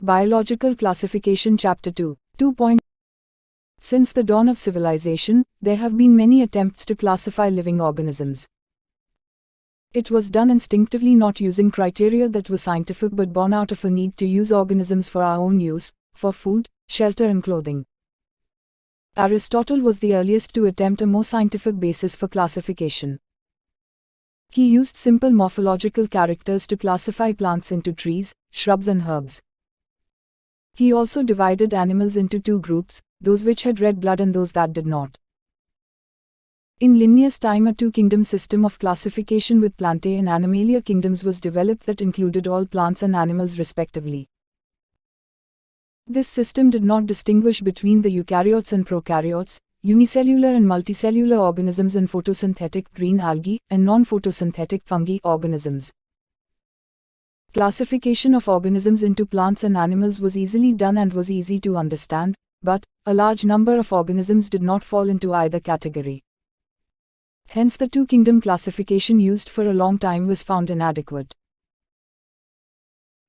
Biological Classification Chapter 2. 2. Since the dawn of civilization, there have been many attempts to classify living organisms. It was done instinctively, not using criteria that were scientific but born out of a need to use organisms for our own use, for food, shelter and clothing. Aristotle was the earliest to attempt a more scientific basis for classification. He used simple morphological characters to classify plants into trees, shrubs and herbs. He also divided animals into two groups, those which had red blood and those that did not. In Linnaeus' time, a two-kingdom system of classification with Plantae and Animalia kingdoms was developed that included all plants and animals respectively. This system did not distinguish between the eukaryotes and prokaryotes, unicellular and multicellular organisms, and photosynthetic green algae and non-photosynthetic fungi organisms. Classification of organisms into plants and animals was easily done and was easy to understand, but a large number of organisms did not fall into either category. Hence the two-kingdom classification used for a long time was found inadequate.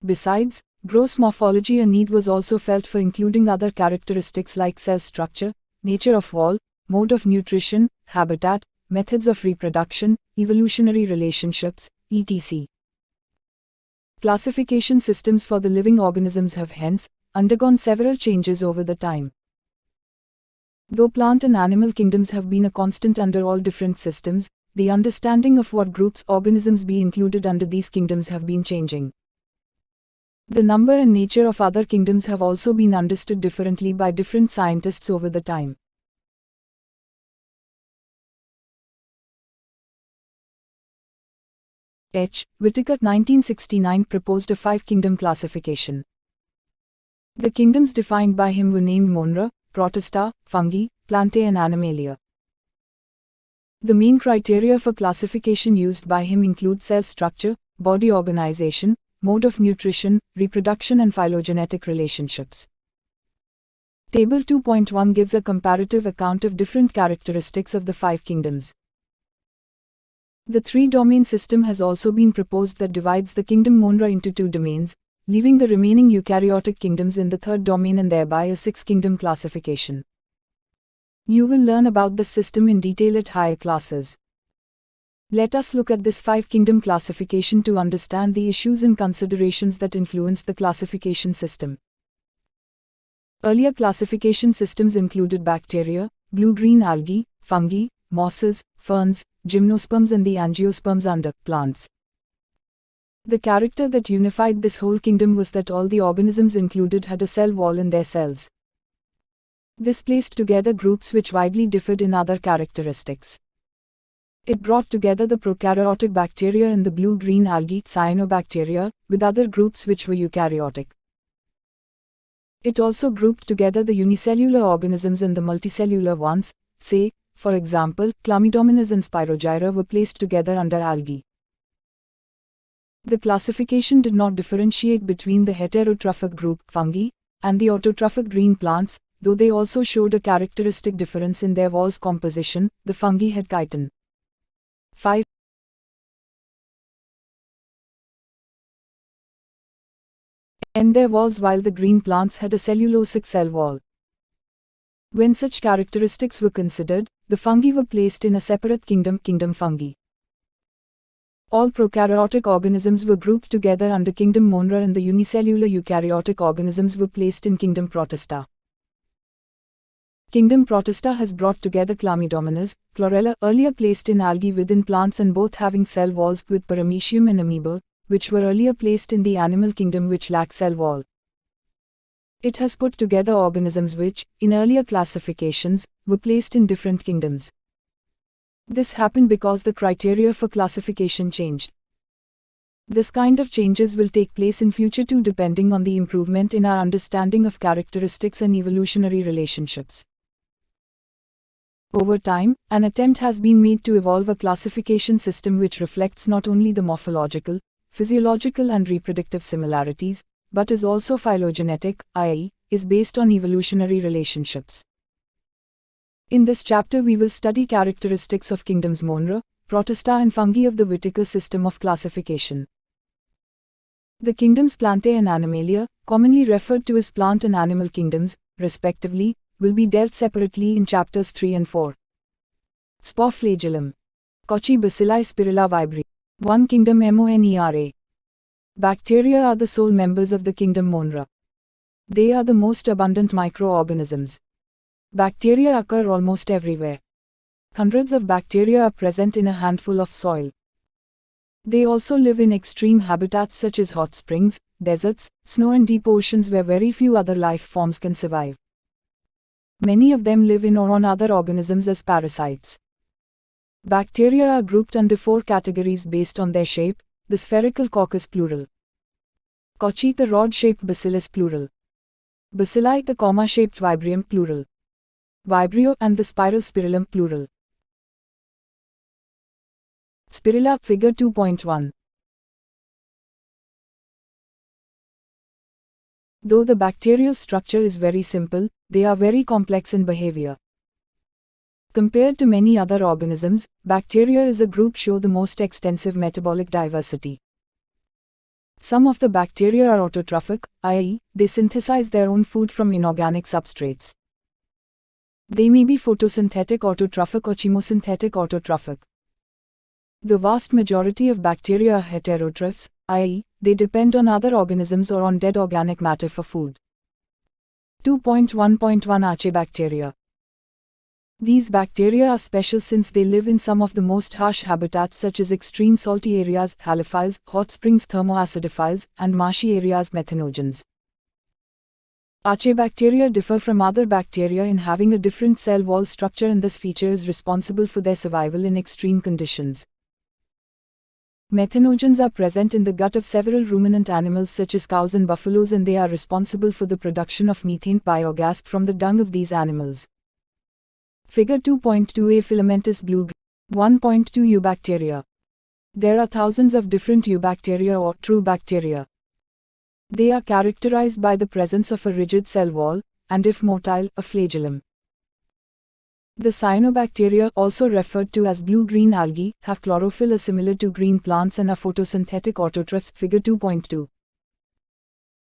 Besides gross morphology, a need was also felt for including other characteristics like cell structure, nature of wall, mode of nutrition, habitat, methods of reproduction, evolutionary relationships, etc. Classification systems for the living organisms have hence undergone several changes over the time. Though plant and animal kingdoms have been a constant under all different systems, the understanding of what groups organisms be included under these kingdoms have been changing. The number and nature of other kingdoms have also been understood differently by different scientists over the time. H. Whittaker 1969 proposed a five-kingdom classification. The kingdoms defined by him were named Monera, Protista, Fungi, Plantae and Animalia. The main criteria for classification used by him include cell structure, body organization, mode of nutrition, reproduction and phylogenetic relationships. Table 2.1 gives a comparative account of different characteristics of the five kingdoms. The three-domain system has also been proposed that divides the kingdom Monera into two domains, leaving the remaining eukaryotic kingdoms in the third domain and thereby a six-kingdom classification. You will learn about this system in detail at higher classes. Let us look at this five-kingdom classification to understand the issues and considerations that influenced the classification system. Earlier classification systems included bacteria, blue-green algae, fungi, mosses, ferns, gymnosperms and the angiosperms under plants. The character that unified this whole kingdom was that all the organisms included had a cell wall in their cells. This placed together groups which widely differed in other characteristics. It brought together the prokaryotic bacteria and the blue-green algae cyanobacteria with other groups which were eukaryotic. It also grouped together the unicellular organisms and the multicellular ones, say, for example, Chlamydomonas and Spirogyra were placed together under algae. The classification did not differentiate between the heterotrophic group, fungi, and the autotrophic green plants, though they also showed a characteristic difference in their walls composition. The fungi had chitin. 5. And their walls, while the green plants had a cellulosic cell wall. When such characteristics were considered, the fungi were placed in a separate kingdom, kingdom fungi. All prokaryotic organisms were grouped together under kingdom Monera and the unicellular eukaryotic organisms were placed in kingdom Protista. Kingdom Protista has brought together Chlamydomonas, chlorella, earlier placed in algae within plants and both having cell walls, with Paramecium and amoeba, which were earlier placed in the animal kingdom which lack cell wall. It has put together organisms which, in earlier classifications, were placed in different kingdoms. This happened because the criteria for classification changed. This kind of changes will take place in future too, depending on the improvement in our understanding of characteristics and evolutionary relationships. Over time, an attempt has been made to evolve a classification system which reflects not only the morphological, physiological and reproductive similarities, but is also phylogenetic, i.e., is based on evolutionary relationships. In this chapter we will study characteristics of kingdoms Monera, Protista and fungi of the Whittaker system of classification. The kingdoms Plantae and Animalia, commonly referred to as plant and animal kingdoms, respectively, will be dealt separately in chapters 3 and 4. Spore flagellum. Kochi bacilli spirilla vibri. 1 Kingdom Monera. Bacteria are the sole members of the kingdom Monera. They are the most abundant microorganisms. Bacteria occur almost everywhere. Hundreds of bacteria are present in a handful of soil. They also live in extreme habitats such as hot springs, deserts, snow and deep oceans where very few other life forms can survive. Many of them live in or on other organisms as parasites. Bacteria are grouped under 4 categories based on their shape: the spherical coccus plural, Kochi the rod-shaped bacillus plural, bacilli the comma-shaped vibrium plural, vibrio and the spiral spirillum plural. Spirilla, Figure 2.1. Though the bacterial structure is very simple, they are very complex in behavior. Compared to many other organisms, bacteria as a group show the most extensive metabolic diversity. Some of the bacteria are autotrophic, i.e., they synthesize their own food from inorganic substrates. They may be photosynthetic autotrophic or chemosynthetic autotrophic. The vast majority of bacteria are heterotrophs, i.e., they depend on other organisms or on dead organic matter for food. 2.1.1 Archaebacteria. These bacteria are special since they live in some of the most harsh habitats such as extreme salty areas, halophiles, hot springs, thermoacidophiles, and marshy areas, methanogens. Archaebacteria differ from other bacteria in having a different cell wall structure, and this feature is responsible for their survival in extreme conditions. Methanogens are present in the gut of several ruminant animals such as cows and buffaloes, and they are responsible for the production of methane biogas from the dung of these animals. Figure 2.2a Filamentous blue. 1.2 Eubacteria. There are thousands of different eubacteria or true bacteria. They are characterized by the presence of a rigid cell wall, and if motile, a flagellum. The cyanobacteria, also referred to as blue-green algae, have chlorophyll similar to green plants and are photosynthetic autotrophs. Figure 2.2.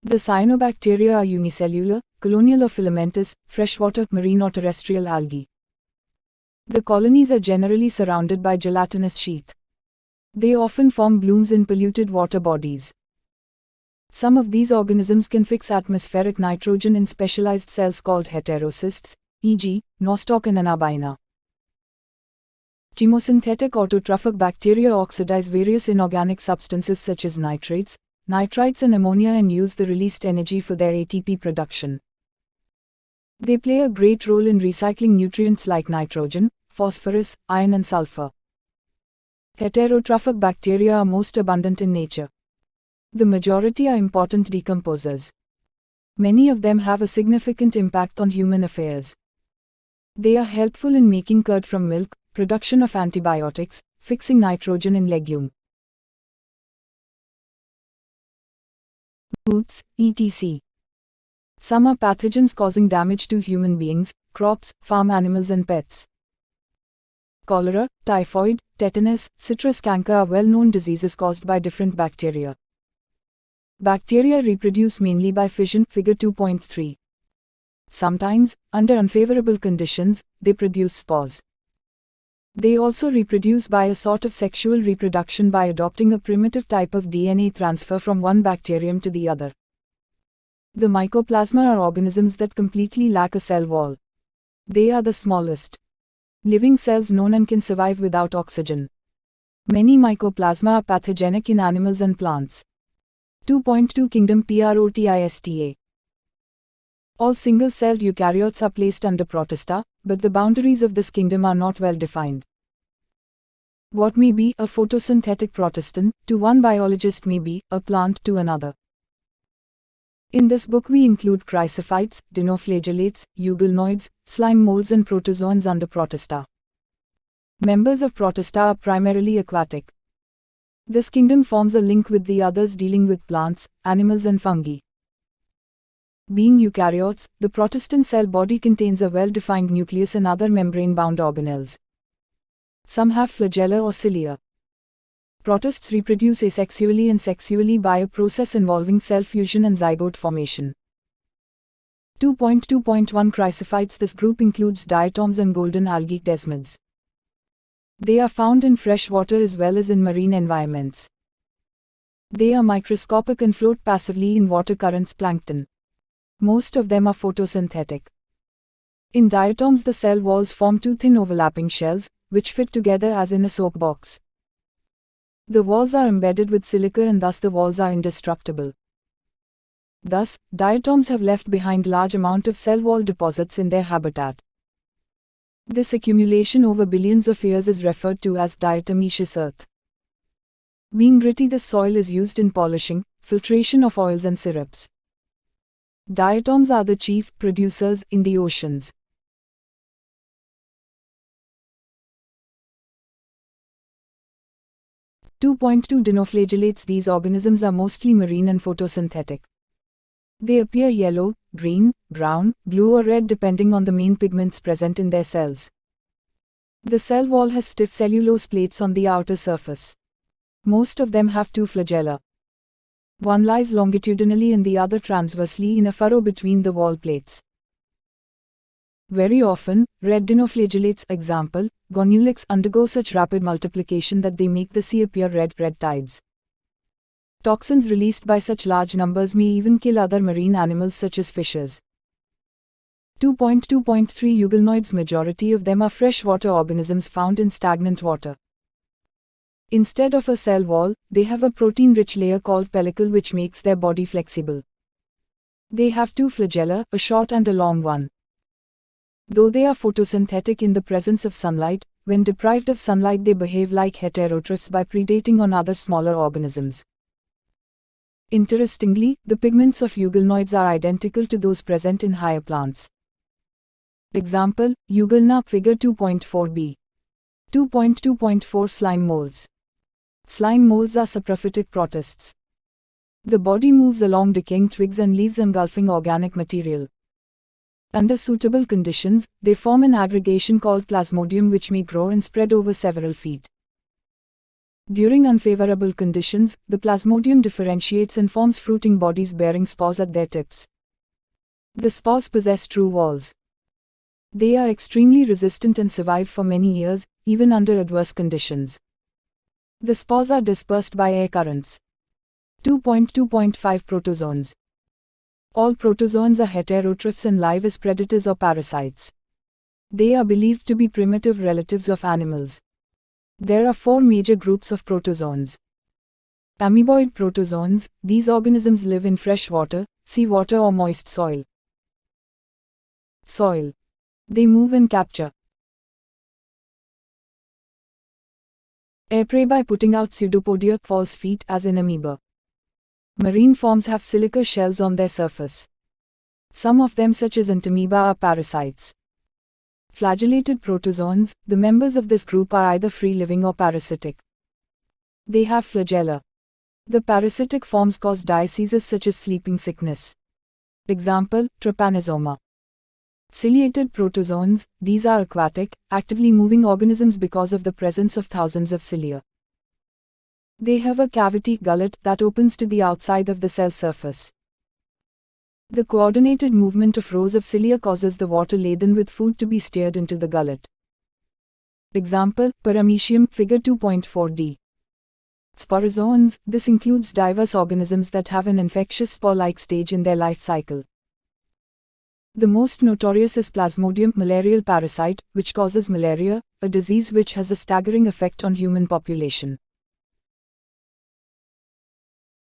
The cyanobacteria are unicellular, colonial or filamentous, freshwater, marine or terrestrial algae. The colonies are generally surrounded by gelatinous sheath. They often form blooms in polluted water bodies. Some of these organisms can fix atmospheric nitrogen in specialized cells called heterocysts, e.g., nostoc and anabina. Chemosynthetic autotrophic bacteria oxidize various inorganic substances such as nitrates, nitrites and ammonia and use the released energy for their ATP production. They play a great role in recycling nutrients like nitrogen, phosphorus, iron and sulfur. Heterotrophic bacteria are most abundant in nature. The majority are important decomposers. Many of them have a significant impact on human affairs. They are helpful in making curd from milk, production of antibiotics, fixing nitrogen in legume roots, etc. Some are pathogens causing damage to human beings, crops, farm animals and pets. Cholera, typhoid, tetanus, citrus canker are well-known diseases caused by different bacteria. Bacteria reproduce mainly by fission. Figure 2.3. Sometimes, under unfavorable conditions, they produce spores. They also reproduce by a sort of sexual reproduction by adopting a primitive type of DNA transfer from one bacterium to the other. The mycoplasma are organisms that completely lack a cell wall. They are the smallest living cells known and can survive without oxygen. Many mycoplasma are pathogenic in animals and plants. 2.2 Kingdom Protista. All single-celled eukaryotes are placed under Protista, but the boundaries of this kingdom are not well defined. What may be a photosynthetic protist to one biologist may be a plant to another. In this book we include chrysophytes, dinoflagellates, euglenoids, slime molds and protozoans under Protista. Members of Protista are primarily aquatic. This kingdom forms a link with the others dealing with plants, animals and fungi. Being eukaryotes, the protist cell body contains a well-defined nucleus and other membrane-bound organelles. Some have flagella or cilia. Protists reproduce asexually and sexually by a process involving cell fusion and zygote formation. 2.2.1 Chrysophytes. This group includes diatoms and golden algae desmids. They are found in fresh water as well as in marine environments. They are microscopic and float passively in water currents plankton. Most of them are photosynthetic. In diatoms, the cell walls form two thin overlapping shells, which fit together as in a soap box. The walls are embedded with silica and thus the walls are indestructible. Thus, diatoms have left behind large amount of cell wall deposits in their habitat. This accumulation over billions of years is referred to as diatomaceous earth. Being gritty, this soil is used in polishing, filtration of oils and syrups. Diatoms are the chief producers in the oceans. Dinoflagellates. These organisms are mostly marine and photosynthetic. They appear yellow, green, brown, blue or red depending on the main pigments present in their cells. The cell wall has stiff cellulose plates on the outer surface. Most of them have two flagella. One lies longitudinally and the other transversely in a furrow between the wall plates. Very often, red dinoflagellates, example, Gonulix, undergo such rapid multiplication that they make the sea appear red tides. Toxins released by such large numbers may even kill other marine animals such as fishes. 2.2.3 Euglenoids. Majority of them are freshwater organisms found in stagnant water. Instead of a cell wall, they have a protein-rich layer called pellicle which makes their body flexible. They have two flagella, a short and a long one. Though they are photosynthetic in the presence of sunlight, when deprived of sunlight they behave like heterotrophs by predating on other smaller organisms. Interestingly, the pigments of euglenoids are identical to those present in higher plants. Example, Euglena, figure 2.4b. 2.2.4 Slime molds. Slime molds are saprophytic protists. The body moves along decaying twigs and leaves engulfing organic material. Under suitable conditions, they form an aggregation called plasmodium which may grow and spread over several feet. During unfavorable conditions, the plasmodium differentiates and forms fruiting bodies bearing spores at their tips. The spores possess true walls. They are extremely resistant and survive for many years, even under adverse conditions. The spores are dispersed by air currents. 2.2.5 Protozoans. All protozoans are heterotrophs and live as predators or parasites. They are believed to be primitive relatives of animals. There are four major groups of protozoans. Amoeboid protozoans. These organisms live in fresh water, seawater or moist soil. They move and capture air prey by putting out pseudopodia, false feet, as in amoeba. Marine forms have silica shells on their surface. Some of them, such as entamoeba, are parasites. Flagellated protozoans. The members of this group are either free-living or parasitic. They have flagella. The parasitic forms cause diseases such as sleeping sickness. Example, trypanosoma. Ciliated protozoans. These are aquatic, actively moving organisms because of the presence of thousands of cilia. They have a cavity, gullet, that opens to the outside of the cell surface. The coordinated movement of rows of cilia causes the water laden with food to be steered into the gullet. Example, Paramecium, figure 2.4d. Sporozoans. This includes diverse organisms that have an infectious spore-like stage in their life cycle. The most notorious is Plasmodium, malarial parasite, which causes malaria, a disease which has a staggering effect on human population.